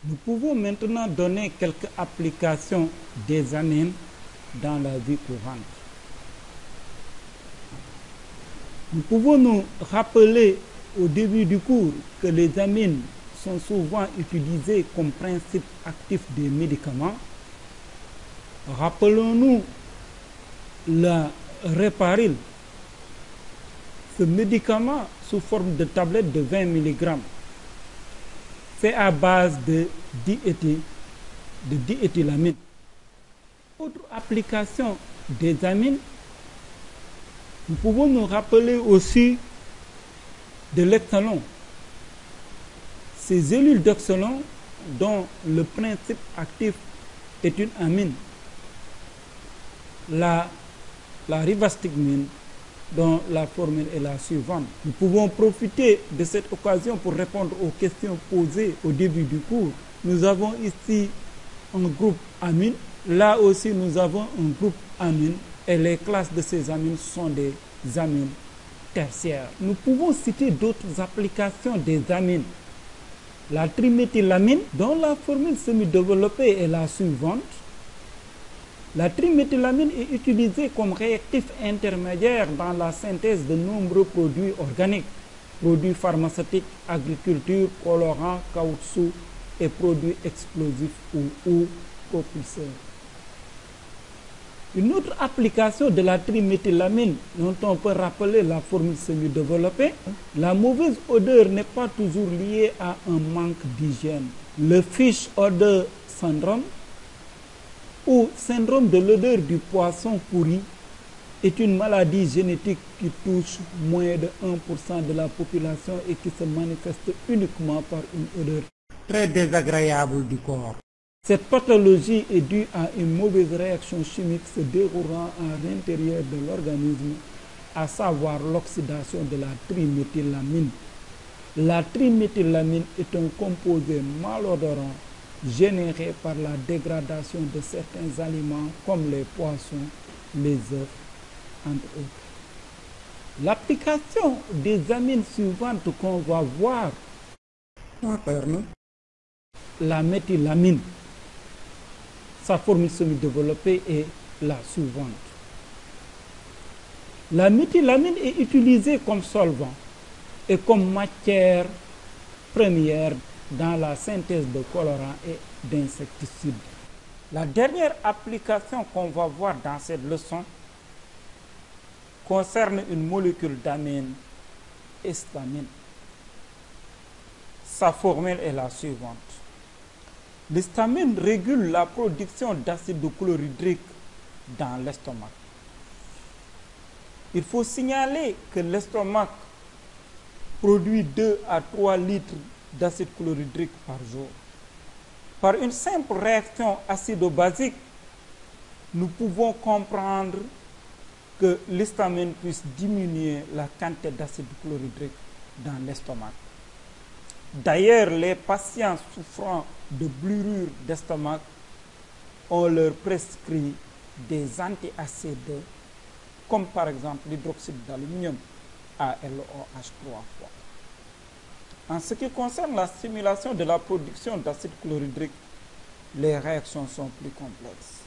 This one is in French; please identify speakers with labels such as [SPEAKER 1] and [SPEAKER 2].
[SPEAKER 1] Nous pouvons maintenant donner quelques applications des amines dans la vie courante. Nous pouvons nous rappeler au début du cours que les amines sont souvent utilisées comme principe actif des médicaments. Rappelons-nous la Réparil, ce médicament sous forme de tablette de 20 mg. C'est à base de diéthylamine. Autre application des amines, nous pouvons nous rappeler aussi de l'hexalon. Ces cellules d'hexalon dont le principe actif est une amine. La rivastigmine dont la formule est la suivante. Nous pouvons profiter de cette occasion pour répondre aux questions posées au début du cours. Nous avons ici un groupe amine. Là aussi, nous avons un groupe amine. Et les classes de ces amines sont des amines tertiaires. Nous pouvons citer d'autres applications des amines. La triméthylamine, dont la formule semi-développée est la suivante. La triméthylamine est utilisée comme réactif intermédiaire dans la synthèse de nombreux produits organiques, produits pharmaceutiques, agriculture, colorants, caoutchouc et produits explosifs ou propulseurs. Une autre application de la triméthylamine dont on peut rappeler la formule semi-développée, la mauvaise odeur n'est pas toujours liée à un manque d'hygiène. Le fish odor syndrome ou syndrome de l'odeur du poisson pourri est une maladie génétique qui touche moins de 1% de la population et qui se manifeste uniquement par une odeur très désagréable du corps. Cette pathologie est due à une mauvaise réaction chimique se déroulant à l'intérieur de l'organisme, à savoir l'oxydation de la triméthylamine. La triméthylamine est un composé malodorant généré par la dégradation de certains aliments comme les poissons, les œufs, entre autres. L'application des amines suivantes qu'on va voir concerne la méthylamine. Sa formule semi-développée est la suivante. La méthylamine est utilisée comme solvant et comme matière première dans la synthèse de colorants et d'insecticides. La dernière application qu'on va voir dans cette leçon concerne une molécule d'amine, histamine. Sa formule est la suivante. L'histamine régule la production d'acide chlorhydrique dans l'estomac. Il faut signaler que l'estomac produit 2 à 3 litres d'acide chlorhydrique par jour. Par une simple réaction acido-basique, nous pouvons comprendre que l'histamine puisse diminuer la quantité d'acide chlorhydrique dans l'estomac. D'ailleurs, les patients souffrant de brûlure d'estomac, on leur prescrit des antiacides, comme par exemple l'hydroxyde d'aluminium, ALOH3 fois. En ce qui concerne la stimulation de la production d'acide chlorhydrique, les réactions sont plus complexes.